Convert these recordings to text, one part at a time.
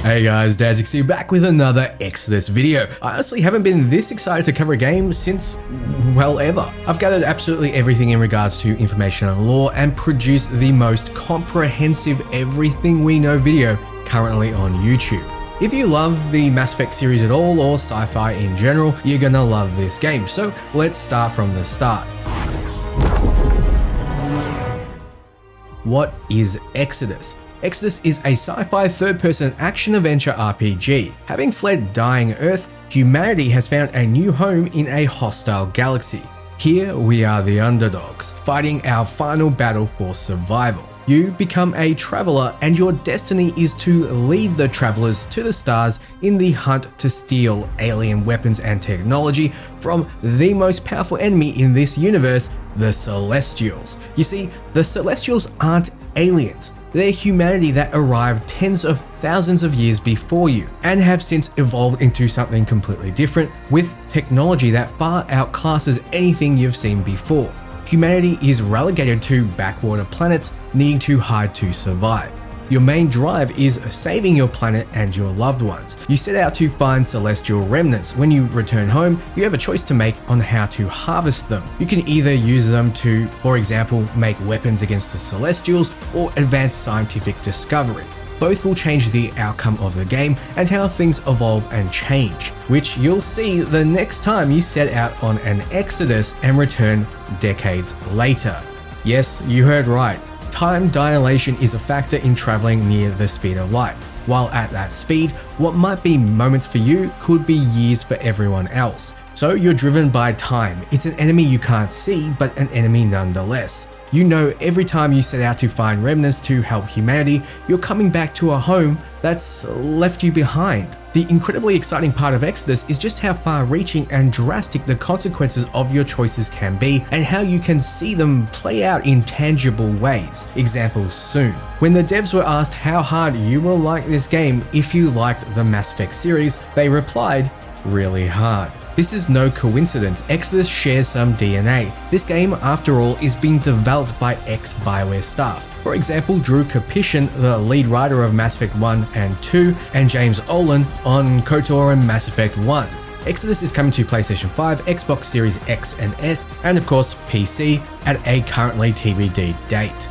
Hey guys, Dadzix back with another Exodus video. I honestly haven't been this excited to cover a game since, well, ever. I've gathered absolutely everything in regards to information and lore and produced the most comprehensive everything we know video currently on YouTube. If you love the Mass Effect series at all or sci-fi in general, you're gonna love this game. So let's start from the start. What is Exodus? Exodus is a sci-fi third-person action-adventure RPG. Having fled dying Earth, humanity has found a new home in a hostile galaxy. Here we are the underdogs, fighting our final battle for survival. You become a traveler and your destiny is to lead the travelers to the stars in the hunt to steal alien weapons and technology from the most powerful enemy in this universe, the Celestials. You see, the Celestials aren't aliens. They're humanity that arrived tens of thousands of years before you and have since evolved into something completely different with technology that far outclasses anything you've seen before. Humanity is relegated to backwater planets, needing to hide to survive. Your main drive is saving your planet and your loved ones. You set out to find celestial remnants. When you return home, you have a choice to make on how to harvest them. You can either use them to, for example, make weapons against the Celestials or advance scientific discovery. Both will change the outcome of the game and how things evolve and change, which you'll see the next time you set out on an exodus and return decades later. Yes, you heard right. Time dilation is a factor in traveling near the speed of light. While at that speed, what might be moments for you could be years for everyone else. So you're driven by time. It's an enemy you can't see, but an enemy nonetheless. You know every time you set out to find remnants to help humanity, you're coming back to a home that's left you behind. The incredibly exciting part of Exodus is just how far-reaching and drastic the consequences of your choices can be and how you can see them play out in tangible ways. Examples soon. When the devs were asked how hard you will like this game if you liked the Mass Effect series, they replied, really hard. This is no coincidence, Exodus shares some DNA. This game, after all, is being developed by ex-Bioware staff. For example, Drew Karpyshyn, the lead writer of Mass Effect 1 and 2, and James Olin on KOTOR and Mass Effect 1. Exodus is coming to PlayStation 5, Xbox Series X and S, and of course PC at a currently TBD date.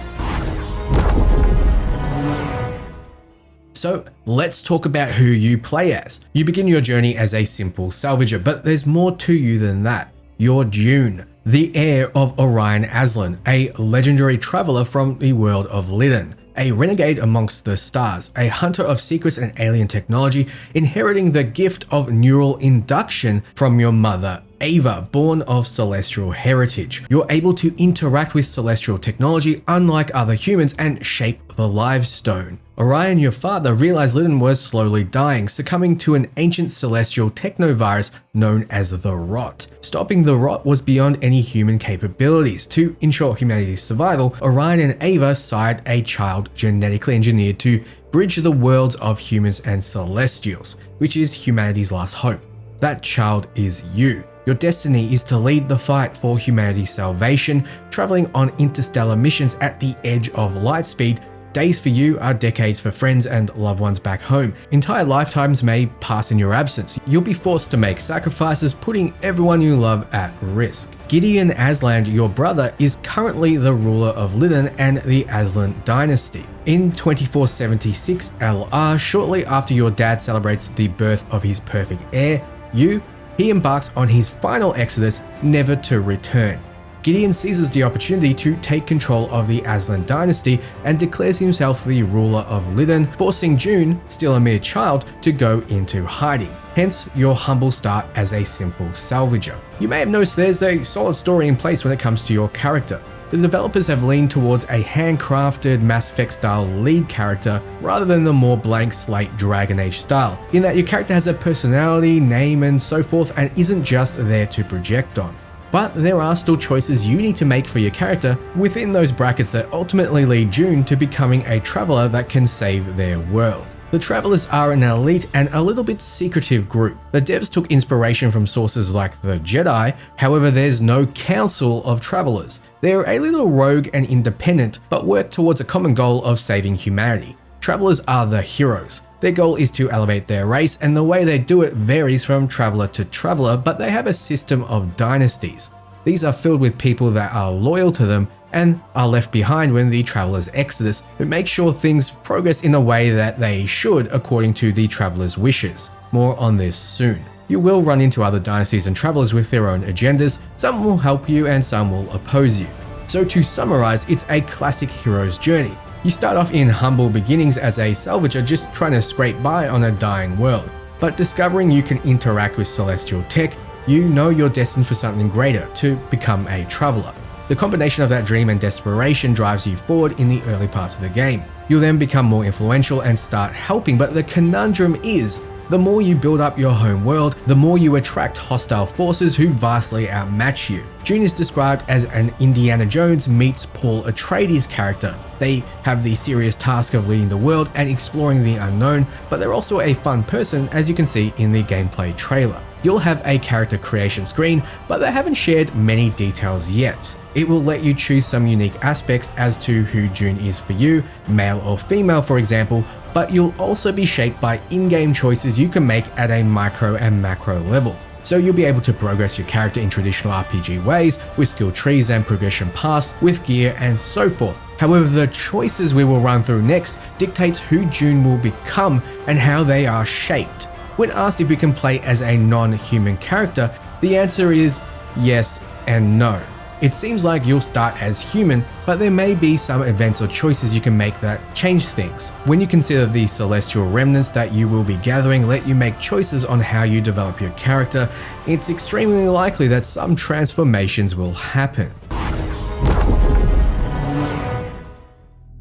So let's talk about who you play as. You begin your journey as a simple salvager, but there's more to you than that. You're June, the heir of Orion Aslan, a legendary traveler from the world of Lydon, a renegade amongst the stars, a hunter of secrets and alien technology, inheriting the gift of neural induction from your mother, Ava, born of celestial heritage. You're able to interact with celestial technology unlike other humans and shape the live stone. Orion, your father, realized Lydon was slowly dying, succumbing to an ancient celestial technovirus known as the Rot. Stopping the Rot was beyond any human capabilities. To ensure humanity's survival, Orion and Ava sired a child genetically engineered to bridge the worlds of humans and celestials, which is humanity's last hope. That child is you. Your destiny is to lead the fight for humanity's salvation, traveling on interstellar missions at the edge of light speed. Days for you are decades for friends and loved ones back home. Entire lifetimes may pass in your absence. You'll be forced to make sacrifices, putting everyone you love at risk. Gideon Aslan, your brother, is currently the ruler of Lydon and the Aslan dynasty. In 2476 LR, shortly after your dad celebrates the birth of his perfect heir, he embarks on his final exodus, never to return. Gideon seizes the opportunity to take control of the Aslan dynasty and declares himself the ruler of Lydon, forcing June, still a mere child, to go into hiding. Hence your humble start as a simple salvager. You may have noticed there's a solid story in place when it comes to your character. The developers have leaned towards a handcrafted Mass Effect style lead character rather than the more blank slate Dragon Age style, in that your character has a personality, name and so forth and isn't just there to project on. But there are still choices you need to make for your character within those brackets that ultimately lead June to becoming a traveler that can save their world. The Travelers are an elite and a little bit secretive group. The devs took inspiration from sources like the Jedi, however there's no council of Travelers. They're a little rogue and independent, but work towards a common goal of saving humanity. Travelers are the heroes. Their goal is to elevate their race, and the way they do it varies from traveler to traveler, but they have a system of dynasties. These are filled with people that are loyal to them and are left behind when the traveler's exodus, who make sure things progress in a way that they should according to the traveler's wishes. More on this soon. You will run into other dynasties and travelers with their own agendas. Some will help you and some will oppose you. So to summarize, it's a classic hero's journey. You start off in humble beginnings as a salvager just trying to scrape by on a dying world. But discovering you can interact with celestial tech, you know you're destined for something greater, to become a traveler. The combination of that dream and desperation drives you forward in the early parts of the game. You'll then become more influential and start helping, but the conundrum is, the more you build up your home world, the more you attract hostile forces who vastly outmatch you. June is described as an Indiana Jones meets Paul Atreides character. They have the serious task of leading the world and exploring the unknown, but they're also a fun person, as you can see in the gameplay trailer. You'll have a character creation screen, but they haven't shared many details yet. It will let you choose some unique aspects as to who June is for you, male or female for example, but you'll also be shaped by in-game choices you can make at a micro and macro level. So you'll be able to progress your character in traditional RPG ways, with skill trees and progression paths, with gear and so forth. However, the choices we will run through next dictates who June will become and how they are shaped. When asked if we can play as a non-human character, the answer is yes and no. It seems like you'll start as human, but there may be some events or choices you can make that change things. When you consider the celestial remnants that you will be gathering let you make choices on how you develop your character, it's extremely likely that some transformations will happen.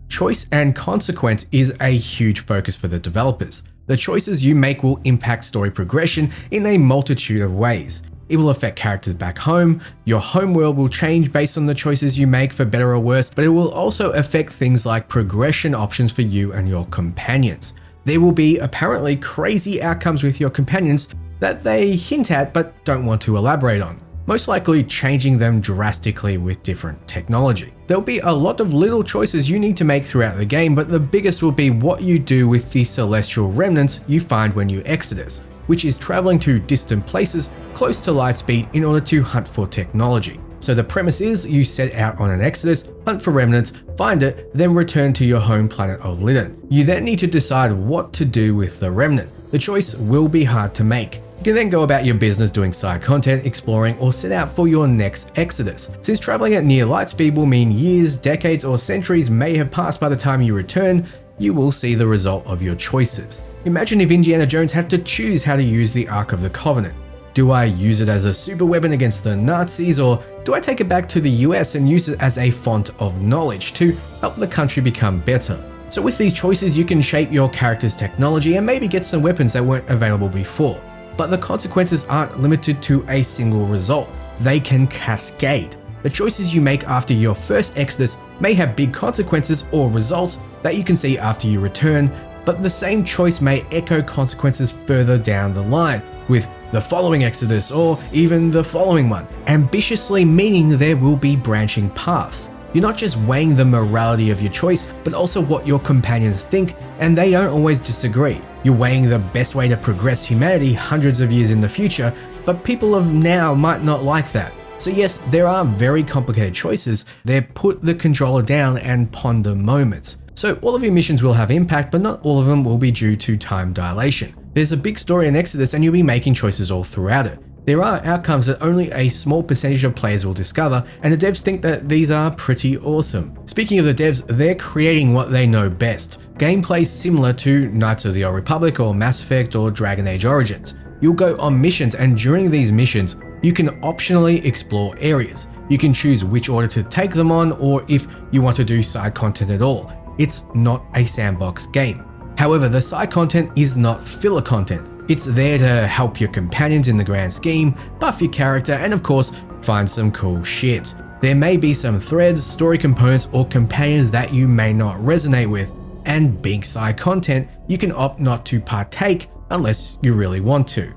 Choice and consequence is a huge focus for the developers. The choices you make will impact story progression in a multitude of ways. It will affect characters back home, your home world will change based on the choices you make for better or worse, but it will also affect things like progression options for you and your companions. There will be apparently crazy outcomes with your companions that they hint at but don't want to elaborate on, most likely changing them drastically with different technology. There'll be a lot of little choices you need to make throughout the game, but the biggest will be what you do with the celestial remnants you find when you exodus, which is traveling to distant places close to light speed in order to hunt for technology. So the premise is you set out on an exodus, hunt for remnants, find it, then return to your home planet of Lydon. You then need to decide what to do with the remnant. The choice will be hard to make. You can then go about your business doing side content, exploring, or set out for your next exodus. Since traveling at near light speed will mean years, decades, or centuries may have passed by the time you return, you will see the result of your choices. Imagine if Indiana Jones had to choose how to use the Ark of the Covenant. Do I use it as a super weapon against the Nazis, or do I take it back to the US and use it as a font of knowledge to help the country become better? So with these choices you can shape your character's technology and maybe get some weapons that weren't available before. But the consequences aren't limited to a single result. They can cascade. The choices you make after your first exodus may have big consequences or results that you can see after you return, but the same choice may echo consequences further down the line, with the following exodus or even the following one, ambitiously meaning there will be branching paths. You're not just weighing the morality of your choice, but also what your companions think, and they don't always disagree. You're weighing the best way to progress humanity hundreds of years in the future, but people of now might not like that. So yes, there are very complicated choices. They're put the controller down and ponder moments. So all of your missions will have impact, but not all of them will be due to time dilation. There's a big story in Exodus and you'll be making choices all throughout it. There are outcomes that only a small percentage of players will discover, and the devs think that these are pretty awesome. Speaking of the devs, they're creating what they know best. Gameplay similar to Knights of the Old Republic or Mass Effect or Dragon Age Origins. You'll go on missions, and during these missions, you can optionally explore areas. You can choose which order to take them on, or if you want to do side content at all. It's not a sandbox game. However, the side content is not filler content. It's there to help your companions in the grand scheme, buff your character, and of course, find some cool shit. There may be some threads, story components, or companions that you may not resonate with, and big side content you can opt not to partake unless you really want to.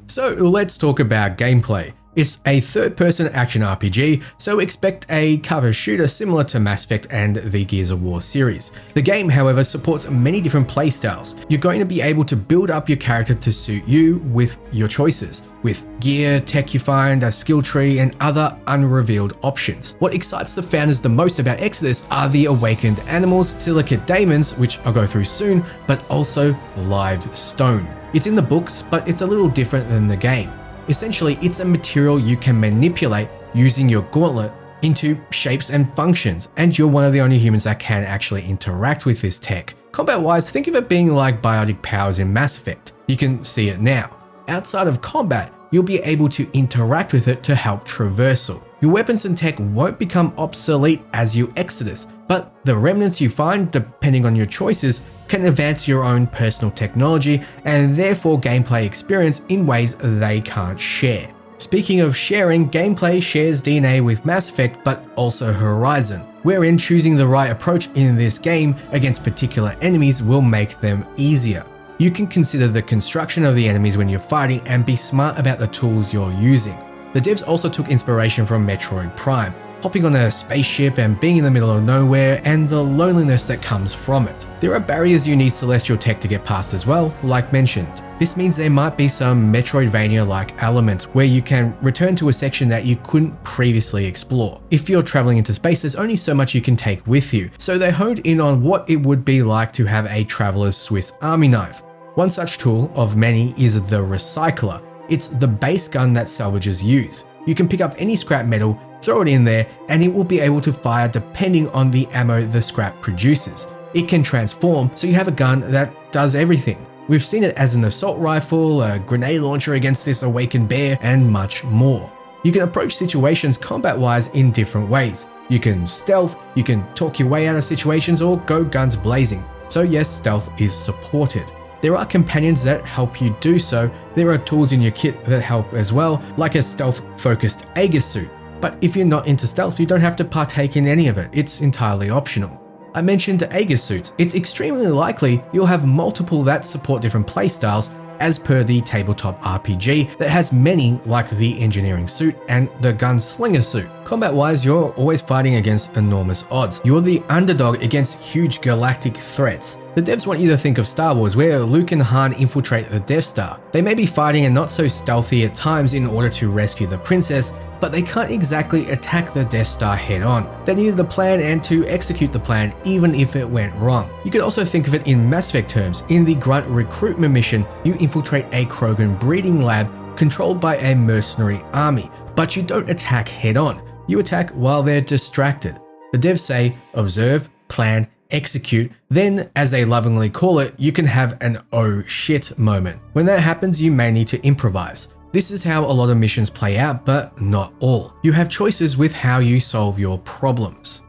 So let's talk about gameplay. It's a third-person action RPG, so expect a cover shooter similar to Mass Effect and the Gears of War series. The game, however, supports many different playstyles. You're going to be able to build up your character to suit you with your choices, with gear, tech you find, a skill tree, and other unrevealed options. What excites the founders the most about Exodus are the awakened animals, silicate daemons, which I'll go through soon, but also live stone. It's in the books, but it's a little different than the game. Essentially, it's a material you can manipulate using your gauntlet into shapes and functions, and you're one of the only humans that can actually interact with this tech. Combat-wise, think of it being like biotic powers in Mass Effect. You can see it now. Outside of combat, you'll be able to interact with it to help traversal. Your weapons and tech won't become obsolete as you Exodus, but the remnants you find, depending on your choices, can advance your own personal technology and therefore gameplay experience in ways they can't share. Speaking of sharing, gameplay shares DNA with Mass Effect but also Horizon, wherein choosing the right approach in this game against particular enemies will make them easier. You can consider the construction of the enemies when you're fighting and be smart about the tools you're using. The devs also took inspiration from Metroid Prime, hopping on a spaceship and being in the middle of nowhere and the loneliness that comes from it. There are barriers you need celestial tech to get past as well, like mentioned. This means there might be some Metroidvania-like elements where you can return to a section that you couldn't previously explore. If you're traveling into space, there's only so much you can take with you, so they honed in on what it would be like to have a traveler's Swiss Army knife. One such tool of many is the Recycler. It's the base gun that salvagers use. You can pick up any scrap metal, throw it in there, and it will be able to fire depending on the ammo the scrap produces. It can transform, so you have a gun that does everything. We've seen it as an assault rifle, a grenade launcher against this awakened bear, and much more. You can approach situations combat-wise in different ways. You can stealth, you can talk your way out of situations, or go guns blazing. So yes, stealth is supported. There are companions that help you do so. There are tools in your kit that help as well, like a stealth-focused Aegis suit. But if you're not into stealth, you don't have to partake in any of it. It's entirely optional. I mentioned Aegis suits. It's extremely likely you'll have multiple that support different playstyles as per the tabletop RPG that has many like the engineering suit and the gunslinger suit. Combat-wise, you're always fighting against enormous odds. You're the underdog against huge galactic threats. The devs want you to think of Star Wars, where Luke and Han infiltrate the Death Star. They may be fighting and not so stealthy at times in order to rescue the princess, but they can't exactly attack the Death Star head on. They needed a plan and to execute the plan even if it went wrong. You could also think of it in Mass Effect terms. In the Grunt recruitment mission, you infiltrate a Krogan breeding lab controlled by a mercenary army, but you don't attack head on. You attack while they're distracted. The devs say, observe, plan, execute, then, as they lovingly call it, you can have an oh shit moment. When that happens, you may need to improvise. This is how a lot of missions play out, but not all. You have choices with how you solve your problems.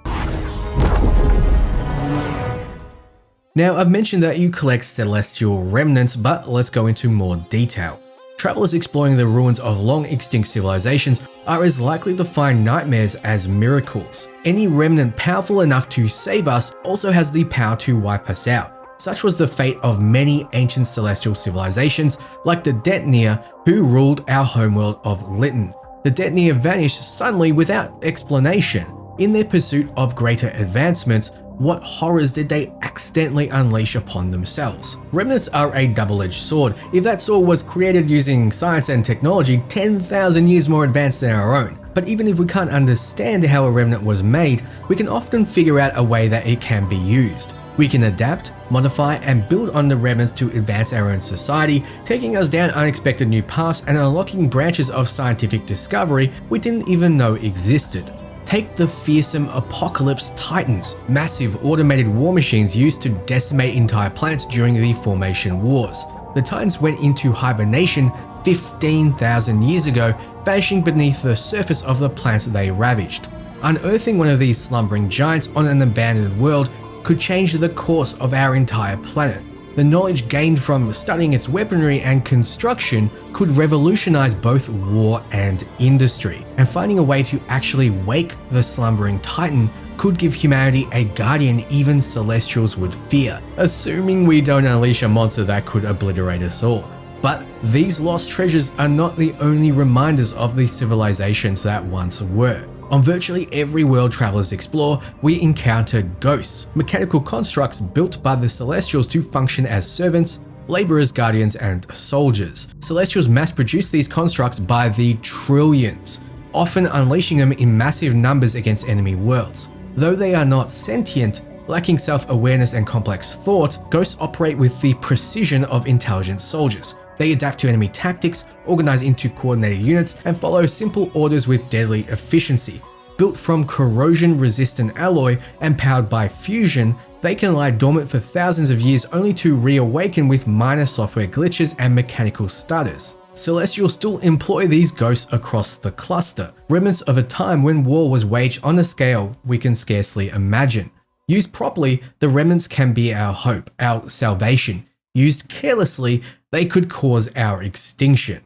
Now, I've mentioned that you collect celestial remnants, but let's go into more detail. Travelers exploring the ruins of long-extinct civilizations are as likely to find nightmares as miracles. Any remnant powerful enough to save us also has the power to wipe us out. Such was the fate of many ancient celestial civilizations, like the Detonator, who ruled our homeworld of Lytton. The Detonator vanished suddenly without explanation. In their pursuit of greater advancements, what horrors did they accidentally unleash upon themselves? Remnants are a double-edged sword. If that sword was created using science and technology 10,000 years more advanced than our own. But even if we can't understand how a remnant was made, we can often figure out a way that it can be used. We can adapt, modify, and build on the remnants to advance our own society, taking us down unexpected new paths and unlocking branches of scientific discovery we didn't even know existed. Take the fearsome Apocalypse Titans, massive automated war machines used to decimate entire planets during the Formation Wars. The Titans went into hibernation 15,000 years ago, vanishing beneath the surface of the planets they ravaged. Unearthing one of these slumbering giants on an abandoned world could change the course of our entire planet. The knowledge gained from studying its weaponry and construction could revolutionize both war and industry, and finding a way to actually wake the slumbering Titan could give humanity a guardian even Celestials would fear, assuming we don't unleash a monster that could obliterate us all. But these lost treasures are not the only reminders of the civilizations that once were. On virtually every world travelers explore, we encounter ghosts, mechanical constructs built by the Celestials to function as servants, laborers, guardians, and soldiers. Celestials mass-produce these constructs by the trillions, often unleashing them in massive numbers against enemy worlds. Though they are not sentient, lacking self-awareness and complex thought, ghosts operate with the precision of intelligent soldiers. They adapt to enemy tactics, organize into coordinated units, and follow simple orders with deadly efficiency. Built from corrosion-resistant alloy and powered by fusion, they can lie dormant for thousands of years only to reawaken with minor software glitches and mechanical stutters. Celestials still employ these ghosts across the cluster, remnants of a time when war was waged on a scale we can scarcely imagine. Used properly, the remnants can be our hope, our salvation. Used carelessly, they could cause our extinction.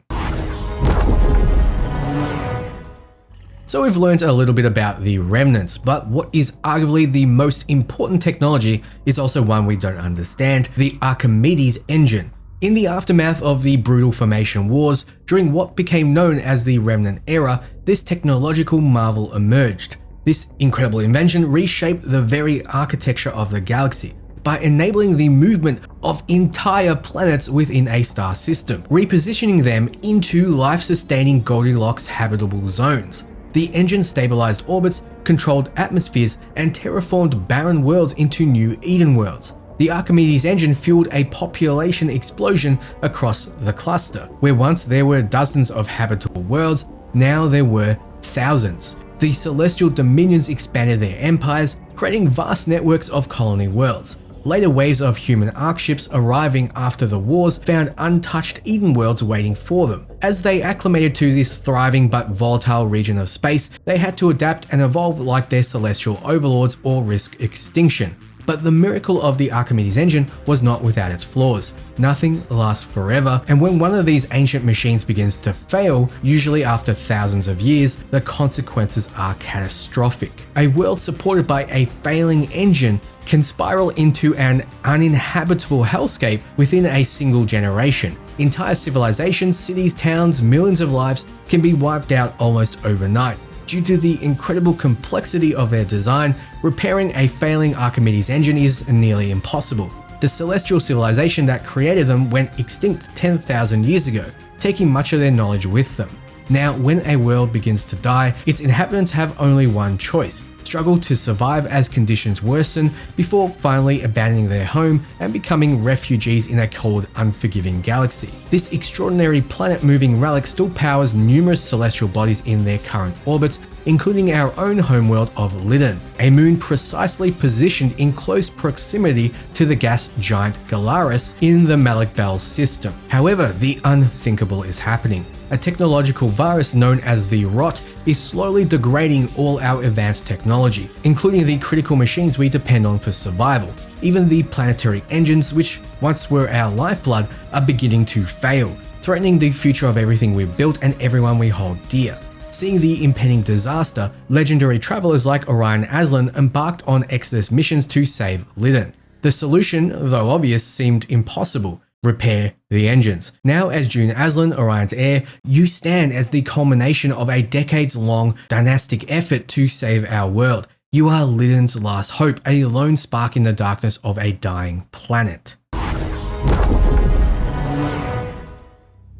So we've learned a little bit about the remnants, but what is arguably the most important technology is also one we don't understand: the Archimedes Engine. In the aftermath of the brutal Formation Wars, during what became known as the Remnant Era, this technological marvel emerged. This incredible invention reshaped the very architecture of the galaxy by enabling the movement of entire planets within a star system, repositioning them into life-sustaining Goldilocks habitable zones. The engine stabilized orbits, controlled atmospheres, and terraformed barren worlds into new Eden worlds. The Archimedes Engine fueled a population explosion across the cluster. Where once there were dozens of habitable worlds, now there were thousands. The celestial dominions expanded their empires, creating vast networks of colony worlds. Later waves of human arcships arriving after the wars found untouched Eden worlds waiting for them. As they acclimated to this thriving but volatile region of space, they had to adapt and evolve like their celestial overlords or risk extinction. But the miracle of the Archimedes Engine was not without its flaws. Nothing lasts forever, and when one of these ancient machines begins to fail, usually after thousands of years, the consequences are catastrophic. A world supported by a failing engine can spiral into an uninhabitable hellscape within a single generation. Entire civilizations, cities, towns, millions of lives can be wiped out almost overnight. Due to the incredible complexity of their design, repairing a failing Archimedes engine is nearly impossible. The celestial civilization that created them went extinct 10,000 years ago, taking much of their knowledge with them. Now, when a world begins to die, its inhabitants have only one choice: struggle to survive as conditions worsen before finally abandoning their home and becoming refugees in a cold, unforgiving galaxy. This extraordinary planet-moving relic still powers numerous celestial bodies in their current orbits, including our own homeworld of Lydon, a moon precisely positioned in close proximity to the gas giant Galaris in the Malik Bell system. However, the unthinkable is happening. A technological virus known as the Rot is slowly degrading all our advanced technology, including the critical machines we depend on for survival. Even the planetary engines, which once were our lifeblood, are beginning to fail, threatening the future of everything we've built and everyone we hold dear. Seeing the impending disaster, legendary travelers like Orion Aslan embarked on Exodus missions to save Lydon. The solution, though obvious, seemed impossible: repair the engines. Now, as June Aslan, Orion's heir, you stand as the culmination of a decades-long dynastic effort to save our world. You are Lydon's last hope, a lone spark in the darkness of a dying planet.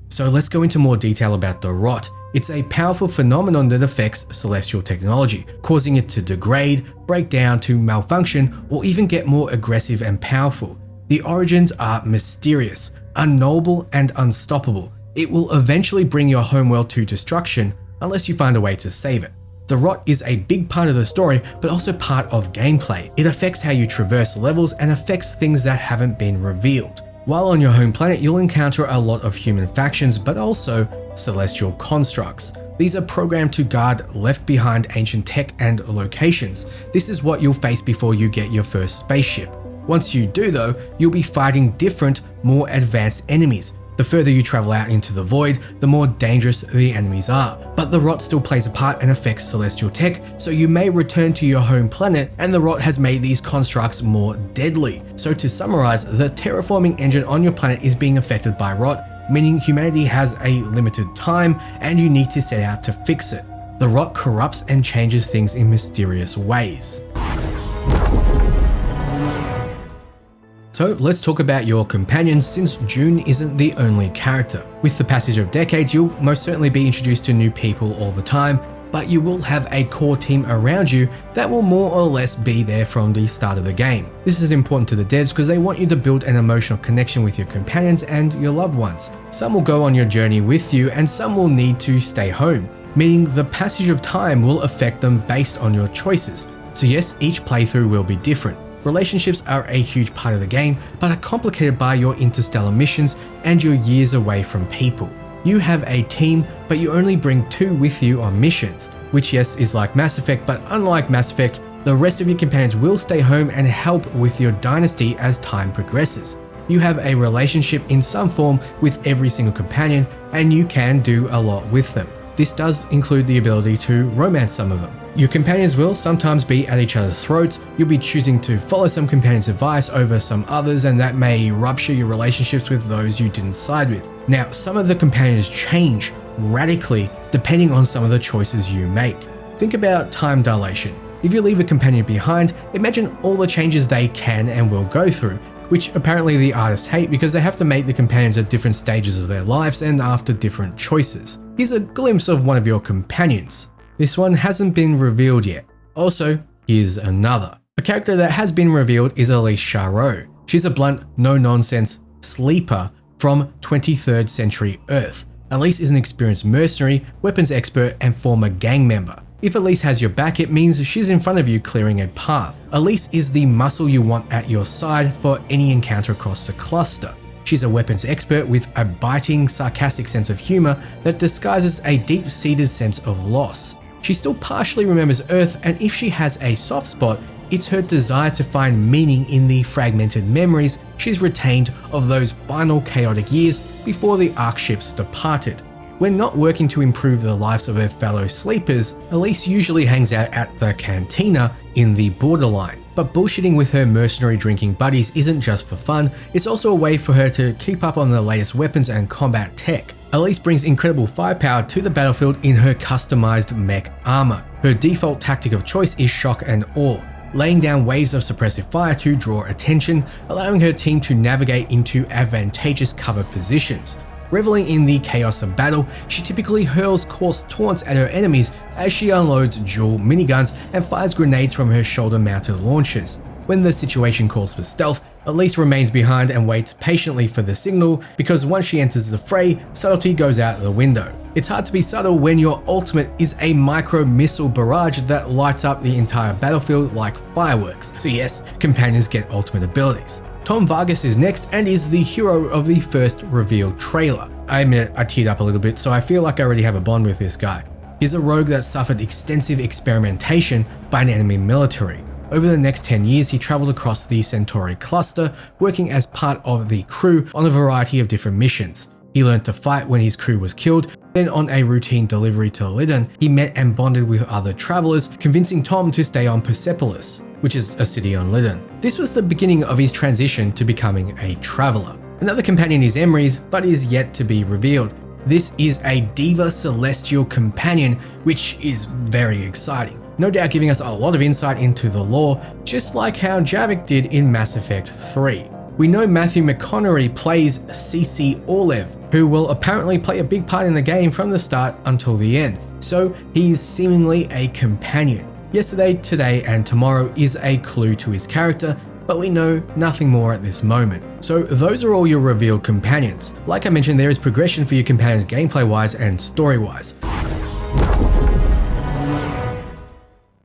So let's go into more detail about the Rot. It's a powerful phenomenon that affects celestial technology, causing it to degrade, break down, to malfunction, or even get more aggressive and powerful. The origins are mysterious, unknowable, and unstoppable. It will eventually bring your homeworld to destruction unless you find a way to save it. The Rot is a big part of the story, but also part of gameplay. It affects how you traverse levels and affects things that haven't been revealed. While on your home planet, you'll encounter a lot of human factions, but also celestial constructs. These are programmed to guard left behind ancient tech and locations. This is what you'll face before you get your first spaceship. Once you do though, you'll be fighting different, more advanced enemies. The further you travel out into the void, the more dangerous the enemies are. But the Rot still plays a part and affects celestial tech, so you may return to your home planet, and the Rot has made these constructs more deadly. So to summarize, the terraforming engine on your planet is being affected by Rot, meaning humanity has a limited time and you need to set out to fix it. The rot corrupts and changes things in mysterious ways. So let's talk about your companions, since June isn't the only character. With the passage of decades, you'll most certainly be introduced to new people all the time, but you will have a core team around you that will more or less be there from the start of the game. This is important to the devs because they want you to build an emotional connection with your companions and your loved ones. Some will go on your journey with you and some will need to stay home, meaning the passage of time will affect them based on your choices. So yes, each playthrough will be different. Relationships are a huge part of the game, but are complicated by your interstellar missions and your years away from people. You have a team, but you only bring 2 with you on missions, which yes is like Mass Effect, but unlike Mass Effect, the rest of your companions will stay home and help with your dynasty as time progresses. You have a relationship in some form with every single companion, and you can do a lot with them. This does include the ability to romance some of them. Your companions will sometimes be at each other's throats. You'll be choosing to follow some companions' advice over some others, and that may rupture your relationships with those you didn't side with. Now, some of the companions change radically depending on some of the choices you make. Think about time dilation. If you leave a companion behind, imagine all the changes they can and will go through, which apparently the artists hate because they have to make the companions at different stages of their lives and after different choices. Here's a glimpse of one of your companions. This one hasn't been revealed yet. Also, here's another. A character that has been revealed is Elise Charot. She's a blunt, no-nonsense sleeper from 23rd century Earth. Elise is an experienced mercenary, weapons expert, and former gang member. If Elise has your back, it means she's in front of you clearing a path. Elise is the muscle you want at your side for any encounter across the cluster. She's a weapons expert with a biting, sarcastic sense of humor that disguises a deep-seated sense of loss. She still partially remembers Earth, and if she has a soft spot, it's her desire to find meaning in the fragmented memories she's retained of those final chaotic years before the Ark ships departed. When not working to improve the lives of her fellow sleepers, Elise usually hangs out at the cantina in the Borderline. But bullshitting with her mercenary drinking buddies isn't just for fun, it's also a way for her to keep up on the latest weapons and combat tech. Elise brings incredible firepower to the battlefield in her customized mech armor. Her default tactic of choice is shock and awe, laying down waves of suppressive fire to draw attention, allowing her team to navigate into advantageous cover positions. Reveling in the chaos of battle, she typically hurls coarse taunts at her enemies as she unloads dual miniguns and fires grenades from her shoulder-mounted launchers. When the situation calls for stealth, Elise remains behind and waits patiently for the signal, because once she enters the fray, subtlety goes out the window. It's hard to be subtle when your ultimate is a micro-missile barrage that lights up the entire battlefield like fireworks. So yes, companions get ultimate abilities. Tom Vargas is next and is the hero of the first revealed trailer. I admit I teared up a little bit, so I feel like I already have a bond with this guy. He's a rogue that suffered extensive experimentation by an enemy military. Over the next 10 years, he traveled across the Centauri cluster, working as part of the crew on a variety of different missions. He learned to fight when his crew was killed. Then on a routine delivery to Lydon, he met and bonded with other travelers, convincing Tom to stay on Persepolis, which is a city on Lydon. This was the beginning of his transition to becoming a traveler. Another companion is Emery's, but is yet to be revealed. This is a Diva Celestial companion, which is very exciting. No doubt giving us a lot of insight into the lore, just like how Javik did in Mass Effect 3. We know Matthew McConaughey plays CC Orlev, who will apparently play a big part in the game from the start until the end, so he's seemingly a companion. Yesterday, today, and tomorrow is a clue to his character, but we know nothing more at this moment. So those are all your revealed companions. Like I mentioned, there is progression for your companions gameplay-wise and story-wise.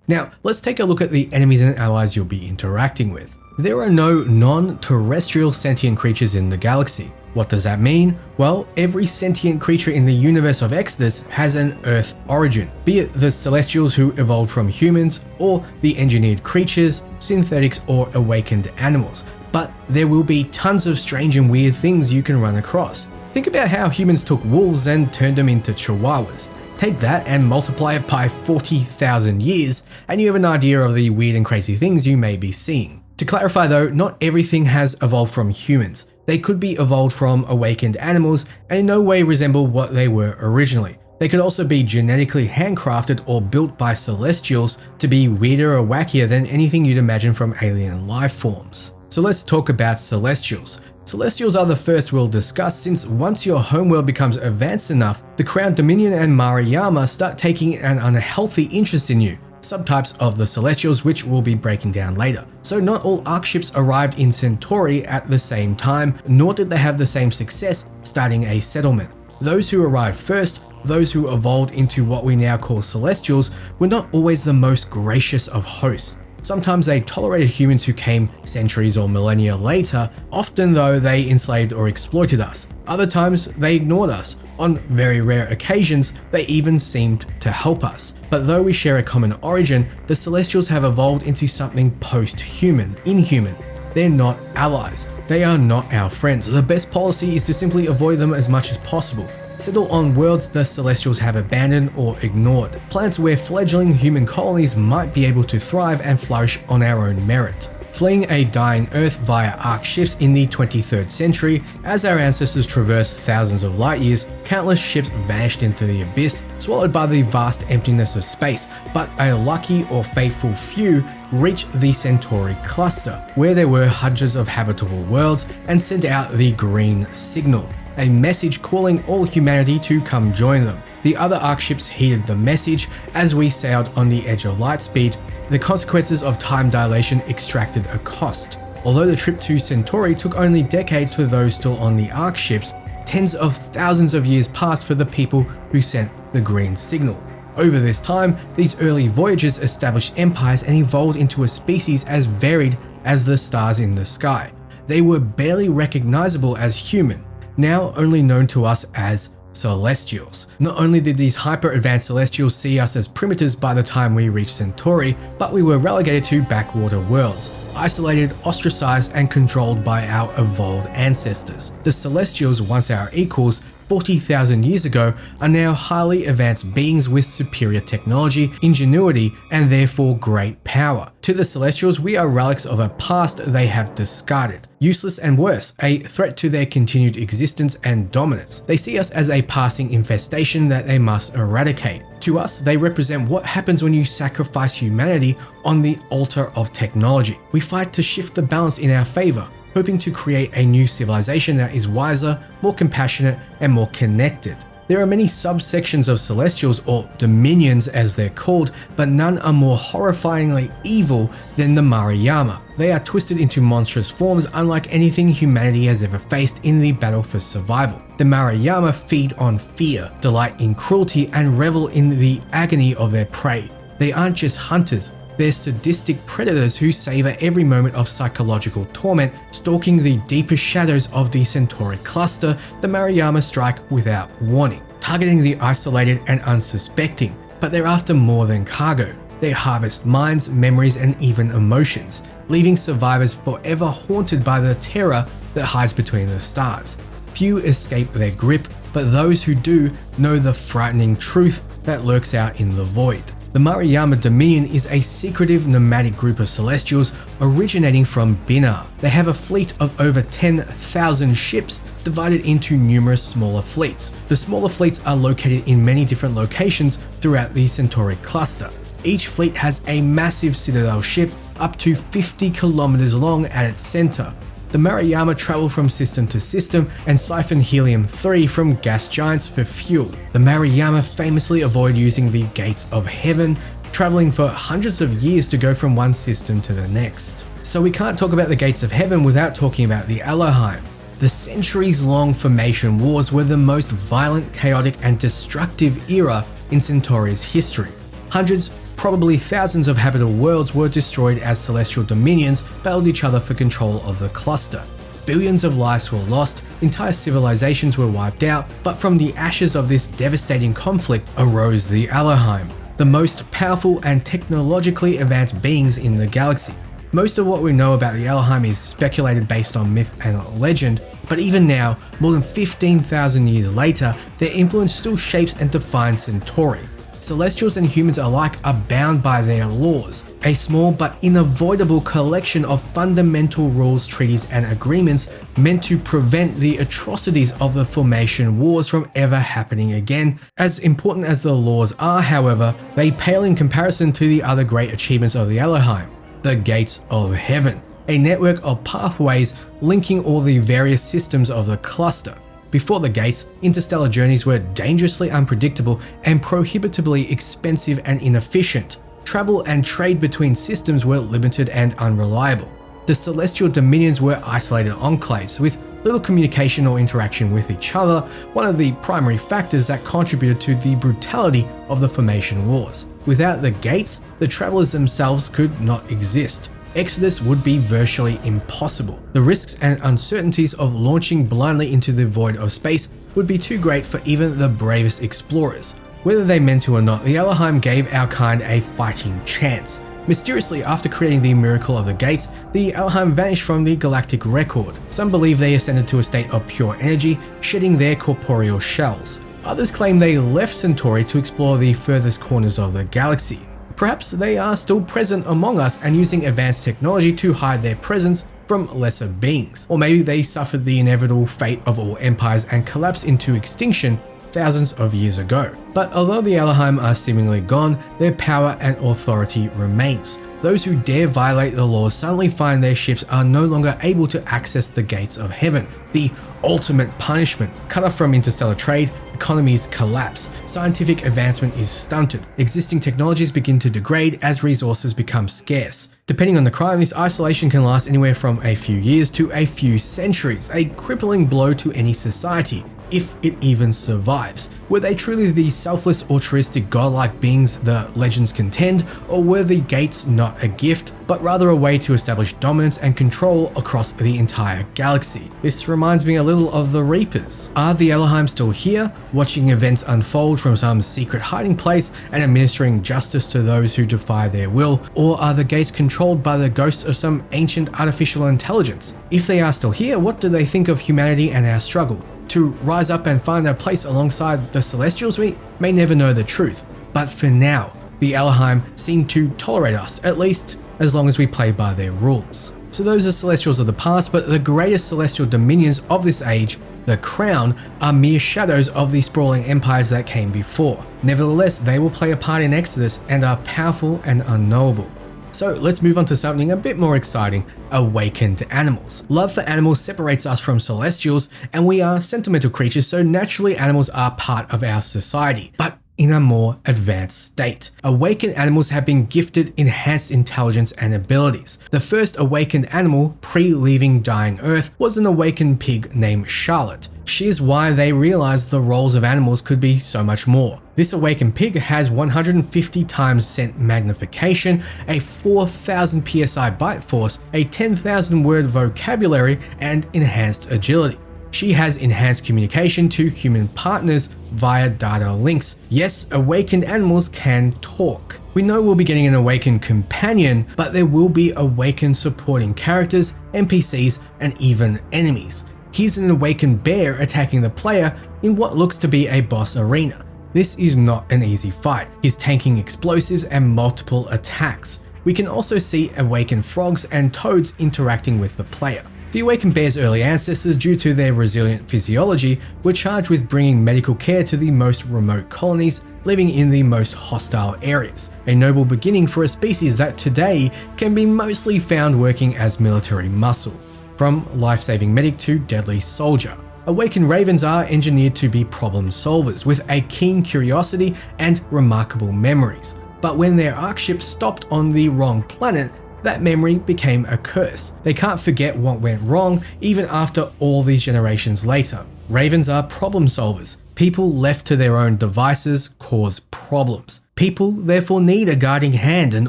Now, let's take a look at the enemies and allies you'll be interacting with. There are no non-terrestrial sentient creatures in the galaxy. What does that mean? Well, every sentient creature in the universe of Exodus has an Earth origin, be it the Celestials who evolved from humans, or the engineered creatures, synthetics, or awakened animals. But there will be tons of strange and weird things you can run across. Think about how humans took wolves and turned them into chihuahuas. Take that and multiply it by 40,000 years, and you have an idea of the weird and crazy things you may be seeing. To clarify though, not everything has evolved from humans. They could be evolved from awakened animals and in no way resemble what they were originally. They could also be genetically handcrafted or built by celestials to be weirder or wackier than anything you'd imagine from alien life forms. So let's talk about celestials. Celestials are the first we'll discuss, since once your homeworld becomes advanced enough, the Crown Dominion and Mariyama start taking an unhealthy interest in you, subtypes of the Celestials which we'll be breaking down later. So not all Ark ships arrived in Centauri at the same time, nor did they have the same success starting a settlement. Those who arrived first, those who evolved into what we now call Celestials, were not always the most gracious of hosts. Sometimes they tolerated humans who came centuries or millennia later, often though they enslaved or exploited us. Other times they ignored us. On very rare occasions, they even seemed to help us. But though we share a common origin, the Celestials have evolved into something post-human, inhuman. They're not allies. They are not our friends. The best policy is to simply avoid them as much as possible. Settle on worlds the Celestials have abandoned or ignored, planets where fledgling human colonies might be able to thrive and flourish on our own merit. Fleeing a dying Earth via Ark ships in the 23rd century, as our ancestors traversed thousands of light years, countless ships vanished into the abyss, swallowed by the vast emptiness of space, but a lucky or fateful few reached the Centauri cluster, where there were hundreds of habitable worlds, and sent out the green signal, a message calling all humanity to come join them. The other Ark ships heeded the message. As we sailed on the edge of light speed, the consequences of time dilation extracted a cost. Although the trip to Centauri took only decades for those still on the Ark ships, tens of thousands of years passed for the people who sent the green signal. Over this time, these early voyagers established empires and evolved into a species as varied as the stars in the sky. They were barely recognizable as human, now only known to us as Celestials. Not only did these hyper-advanced Celestials see us as primitives by the time we reached Centauri, but we were relegated to backwater worlds, isolated, ostracized, and controlled by our evolved ancestors. The Celestials, once our equals, 40,000 years ago, are now highly advanced beings with superior technology, ingenuity, and therefore great power. To the Celestials, we are relics of a past they have discarded. Useless and worse, a threat to their continued existence and dominance. They see us as a passing infestation that they must eradicate. To us, they represent what happens when you sacrifice humanity on the altar of technology. We fight to shift the balance in our favor, hoping to create a new civilization that is wiser, more compassionate, and more connected. There are many subsections of Celestials, or Dominions as they're called, but none are more horrifyingly evil than the Mariyama. They are twisted into monstrous forms unlike anything humanity has ever faced in the battle for survival. The Mariyama feed on fear, delight in cruelty, and revel in the agony of their prey. They aren't just hunters. They're sadistic predators who savor every moment of psychological torment. Stalking the deepest shadows of the Centauri cluster, the Mariyama strike without warning, targeting the isolated and unsuspecting. But they're after more than cargo. They harvest minds, memories, and even emotions, leaving survivors forever haunted by the terror that hides between the stars. Few escape their grip, but those who do know the frightening truth that lurks out in the void. The Mariyama Dominion is a secretive nomadic group of Celestials originating from Binar. They have a fleet of over 10,000 ships divided into numerous smaller fleets. The smaller fleets are located in many different locations throughout the Centauri cluster. Each fleet has a massive citadel ship up to 50 kilometers long at its center. The Mariyama travel from system to system and siphon helium-3 from gas giants for fuel. The Mariyama famously avoid using the Gates of Heaven, traveling for hundreds of years to go from one system to the next. So we can't talk about the Gates of Heaven without talking about the Elohim. The centuries-long formation wars were the most violent, chaotic, and destructive era in Centauri's history. Hundreds, probably thousands of habitable worlds were destroyed as celestial dominions battled each other for control of the cluster. Billions of lives were lost, entire civilizations were wiped out, but from the ashes of this devastating conflict arose the Elohim, the most powerful and technologically advanced beings in the galaxy. Most of what we know about the Elohim is speculated based on myth and legend, but even now, more than 15,000 years later, their influence still shapes and defines Centauri. Celestials and humans alike are bound by their laws, a small but unavoidable collection of fundamental rules, treaties, and agreements meant to prevent the atrocities of the Formation Wars from ever happening again. As important as the laws are, however, they pale in comparison to the other great achievements of the Elohim, the Gates of Heaven, a network of pathways linking all the various systems of the cluster. Before the gates, interstellar journeys were dangerously unpredictable and prohibitively expensive and inefficient. Travel and trade between systems were limited and unreliable. The celestial dominions were isolated enclaves with little communication or interaction with each other, one of the primary factors that contributed to the brutality of the Formation Wars. Without the gates, the travelers themselves could not exist. Exodus would be virtually impossible. The risks and uncertainties of launching blindly into the void of space would be too great for even the bravest explorers. Whether they meant to or not, the Elohim gave our kind a fighting chance. Mysteriously, after creating the miracle of the gates, the Elohim vanished from the galactic record. Some believe they ascended to a state of pure energy, shedding their corporeal shells. Others claim they left Centauri to explore the furthest corners of the galaxy. Perhaps they are still present among us and using advanced technology to hide their presence from lesser beings. Or maybe they suffered the inevitable fate of all empires and collapsed into extinction thousands of years ago. But although the Elohim are seemingly gone, their power and authority remains. Those who dare violate the laws suddenly find their ships are no longer able to access the gates of heaven. The ultimate punishment. Cut off from interstellar trade, economies collapse, scientific advancement is stunted, existing technologies begin to degrade as resources become scarce. Depending on the crime, this isolation can last anywhere from a few years to a few centuries, a crippling blow to any society, if it even survives. Were they truly the selfless, altruistic, godlike beings the legends contend, or were the gates not a gift, but rather a way to establish dominance and control across the entire galaxy? This reminds me a little of the Reapers. Are the Elohim still here, watching events unfold from some secret hiding place and administering justice to those who defy their will, or are the gates controlled by the ghosts of some ancient artificial intelligence? If they are still here, what do they think of humanity and our struggle? To rise up and find our place alongside the Celestials? We may never know the truth, but for now, the Elohim seem to tolerate us, at least as long as we play by their rules. So those are Celestials of the past, but the greatest celestial dominions of this age, the Crown, are mere shadows of the sprawling empires that came before. Nevertheless, they will play a part in Exodus and are powerful and unknowable. So let's move on to something a bit more exciting, awakened animals. Love for animals separates us from celestials, and we are sentimental creatures, so naturally animals are part of our society, but in a more advanced state. Awakened animals have been gifted enhanced intelligence and abilities. The first awakened animal, pre-leaving dying Earth, was an awakened pig named Charlotte. She is why they realized the roles of animals could be so much more. This awakened pig has 150 times scent magnification, a 4,000 psi bite force, a 10,000 word vocabulary, and enhanced agility. She has enhanced communication to human partners via data links. Yes, awakened animals can talk. We know we'll be getting an awakened companion, but there will be awakened supporting characters, NPCs, and even enemies. Here's an awakened bear attacking the player in what looks to be a boss arena. This is not an easy fight. He's tanking explosives and multiple attacks. We can also see awakened frogs and toads interacting with the player. The awakened bear's early ancestors, due to their resilient physiology, were charged with bringing medical care to the most remote colonies, living in the most hostile areas. A noble beginning for a species that today can be mostly found working as military muscle. From life-saving medic to deadly soldier. Awakened ravens are engineered to be problem solvers with a keen curiosity and remarkable memories. But when their Ark ship stopped on the wrong planet, that memory became a curse. They can't forget what went wrong even after all these generations later. Ravens are problem solvers. People left to their own devices cause problems. People therefore need a guiding hand, an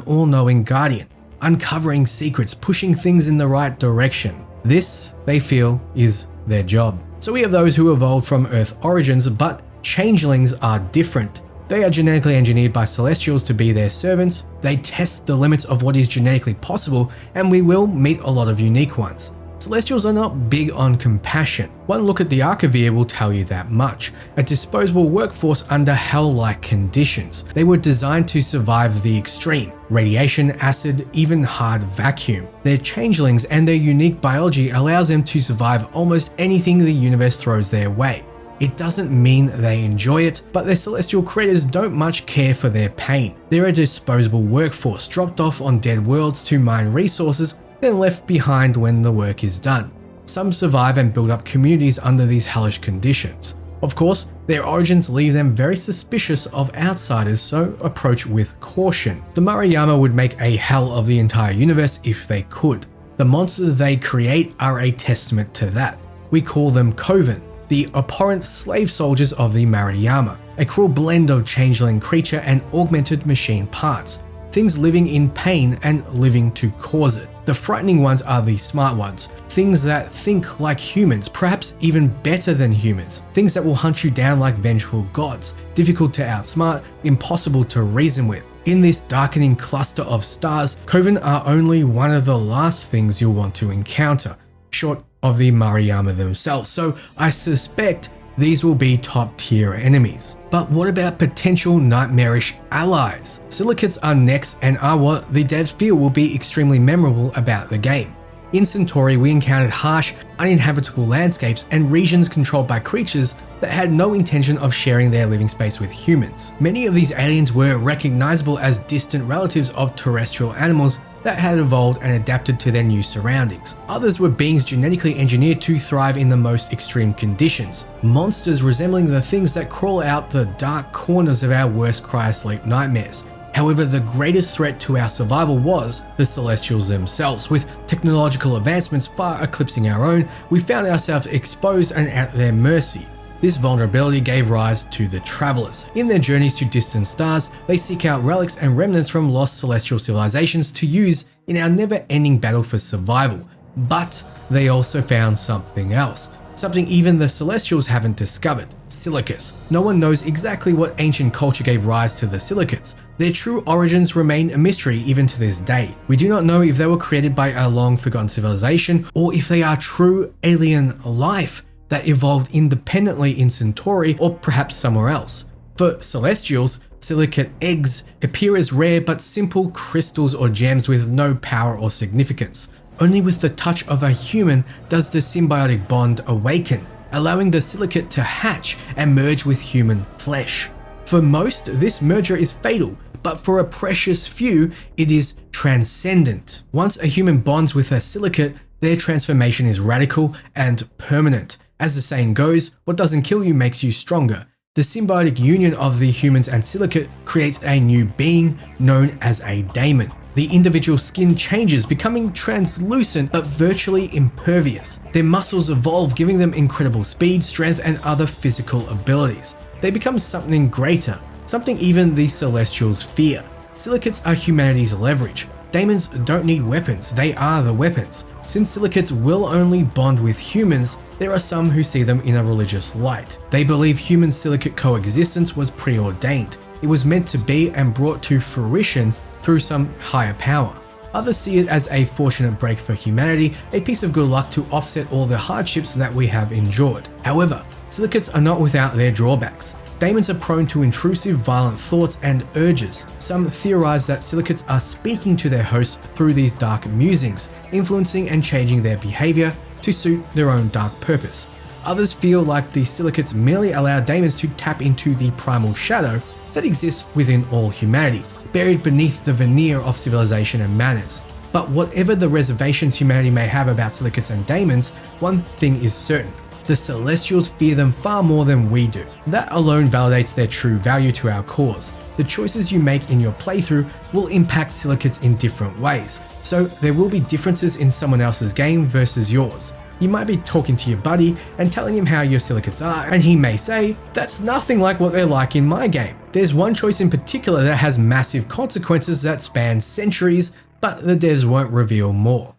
all-knowing guardian, uncovering secrets, pushing things in the right direction. This, they feel, is their job. So we have those who evolved from Earth origins, but changelings are different. They are genetically engineered by Celestials to be their servants. They test the limits of what is genetically possible, and we will meet a lot of unique ones. Celestials are not big on compassion. One look at the Archimedes will tell you that much. A disposable workforce under hell-like conditions. They were designed to survive the extreme. Radiation, acid, even hard vacuum. They're changelings and their unique biology allows them to survive almost anything the universe throws their way. It doesn't mean they enjoy it, but their celestial creators don't much care for their pain. They're a disposable workforce dropped off on dead worlds to mine resources, then left behind when the work is done. Some survive and build up communities under these hellish conditions. Of course, their origins leave them very suspicious of outsiders, so approach with caution. The Maruyama would make a hell of the entire universe if they could. The monsters they create are a testament to that. We call them Coven, the abhorrent slave soldiers of the Maruyama, a cruel blend of changeling creature and augmented machine parts. Things living in pain and living to cause it. The frightening ones are the smart ones, things that think like humans, perhaps even better than humans, things that will hunt you down like vengeful gods, difficult to outsmart, impossible to reason with. In this darkening cluster of stars, Coven are only one of the last things you'll want to encounter, short of the Maruyama themselves, so I suspect these will be top tier enemies. But what about potential nightmarish allies? Silicates are next and are what the devs feel will be extremely memorable about the game. In Centauri, we encountered harsh, uninhabitable landscapes and regions controlled by creatures that had no intention of sharing their living space with humans. Many of these aliens were recognizable as distant relatives of terrestrial animals that had evolved and adapted to their new surroundings. Others were beings genetically engineered to thrive in the most extreme conditions, monsters resembling the things that crawl out the dark corners of our worst cryosleep nightmares. However, the greatest threat to our survival was the Celestials themselves. With technological advancements far eclipsing our own, we found ourselves exposed and at their mercy. This vulnerability gave rise to the Travelers. In their journeys to distant stars, they seek out relics and remnants from lost celestial civilizations to use in our never-ending battle for survival. But they also found something else, something even the Celestials haven't discovered: silicates. No one knows exactly what ancient culture gave rise to the silicates. Their true origins remain a mystery even to this day. We do not know if they were created by a long-forgotten civilization or if they are true alien life that evolved independently in Centauri or perhaps somewhere else. For Celestials, silicate eggs appear as rare but simple crystals or gems with no power or significance. Only with the touch of a human does the symbiotic bond awaken, allowing the silicate to hatch and merge with human flesh. For most, this merger is fatal, but for a precious few, it is transcendent. Once a human bonds with a silicate, their transformation is radical and permanent. As the saying goes, what doesn't kill you makes you stronger. The symbiotic union of the humans and silicate creates a new being known as a daemon. The individual skin changes, becoming translucent but virtually impervious. Their muscles evolve, giving them incredible speed, strength, and other physical abilities. They become something greater, something even the Celestials fear. Silicates are humanity's leverage. Daemons don't need weapons, they are the weapons. Since silicates will only bond with humans, there are some who see them in a religious light. They believe human-silicate coexistence was preordained. It was meant to be and brought to fruition through some higher power. Others see it as a fortunate break for humanity, a piece of good luck to offset all the hardships that we have endured. However, silicates are not without their drawbacks. Daemons are prone to intrusive, violent thoughts and urges. Some theorize that silicates are speaking to their hosts through these dark musings, influencing and changing their behavior to suit their own dark purpose. Others feel like the silicates merely allow daemons to tap into the primal shadow that exists within all humanity, buried beneath the veneer of civilization and manners. But whatever the reservations humanity may have about silicates and daemons, one thing is certain: the Celestials fear them far more than we do. That alone validates their true value to our cause. The choices you make in your playthrough will impact silicates in different ways, so there will be differences in someone else's game versus yours. You might be talking to your buddy and telling him how your silicates are, and he may say, "That's nothing like what they're like in my game." There's one choice in particular that has massive consequences that span centuries, but the devs won't reveal more.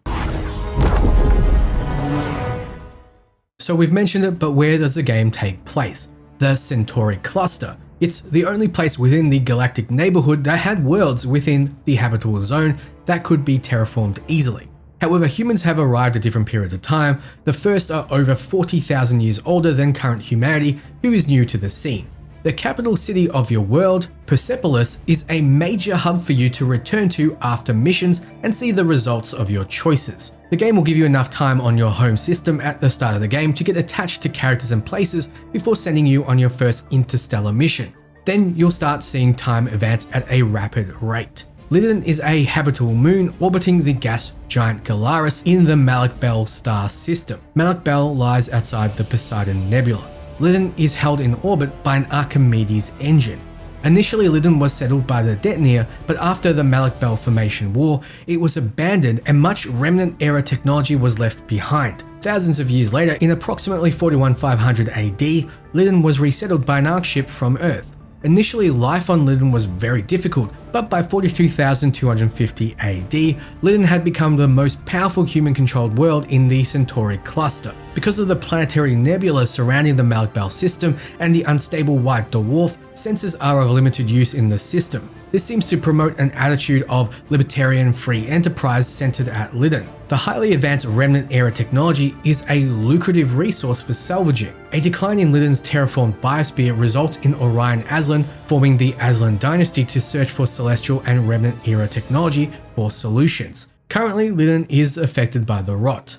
So we've mentioned it, but where does the game take place? The Centauri cluster. It's the only place within the galactic neighborhood that had worlds within the habitable zone that could be terraformed easily. However, humans have arrived at different periods of time. The first are over 40,000 years older than current humanity, who is new to the scene. The capital city of your world, Persepolis, is a major hub for you to return to after missions and see the results of your choices. The game will give you enough time on your home system at the start of the game to get attached to characters and places before sending you on your first interstellar mission. Then you'll start seeing time advance at a rapid rate. Lydon is a habitable moon orbiting the gas giant Galaris in the Malak Bel star system. Malak Bel lies outside the Poseidon Nebula. Lydon is held in orbit by an Archimedes engine. Initially, Lydon was settled by the Detonator, but after the Malak Bel Formation War, it was abandoned and much Remnant-era technology was left behind. Thousands of years later, in approximately 41500 AD, Lydon was resettled by an Ark ship from Earth. Initially, life on Lydon was very difficult, but by 42,250 AD, Lydon had become the most powerful human-controlled world in the Centauri cluster. Because of the planetary nebula surrounding the Malak Bel system and the unstable white dwarf, sensors are of limited use in the system. This seems to promote an attitude of libertarian free enterprise centered at Lydon. The highly advanced Remnant-era technology is a lucrative resource for salvaging. A decline in Lydon's terraformed biosphere results in Orion Aslan forming the Aslan dynasty to search for celestial and Remnant-era technology for solutions. Currently, Lydon is affected by the rot.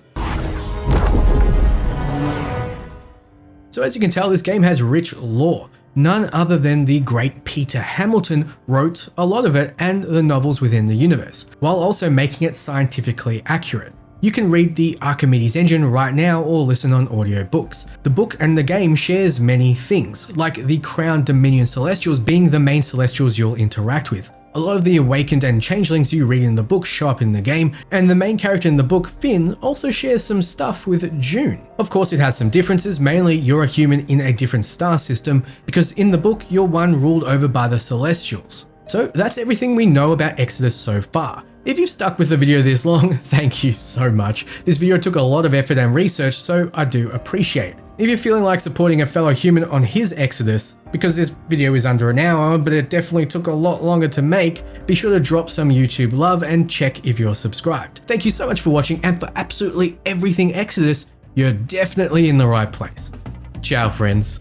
So as you can tell, this game has rich lore. None other than the great Peter Hamilton wrote a lot of it and the novels within the universe, while also making it scientifically accurate. You can read the Archimedes Engine right now or listen on audiobooks. The book and the game shares many things, like the Crown Dominion Celestials being the main Celestials you'll interact with. A lot of the Awakened and Changelings you read in the book show up in the game, and the main character in the book, Finn, also shares some stuff with June. Of course, it has some differences, mainly you're a human in a different star system, because in the book, you're one ruled over by the Celestials. So that's everything we know about Exodus so far. If you've stuck with the video this long, thank you so much. This video took a lot of effort and research, so I do appreciate it. If you're feeling like supporting a fellow human on his Exodus, because this video is under an hour, but it definitely took a lot longer to make, be sure to drop some YouTube love and check if you're subscribed. Thank you so much for watching, and for absolutely everything Exodus, you're definitely in the right place. Ciao, friends.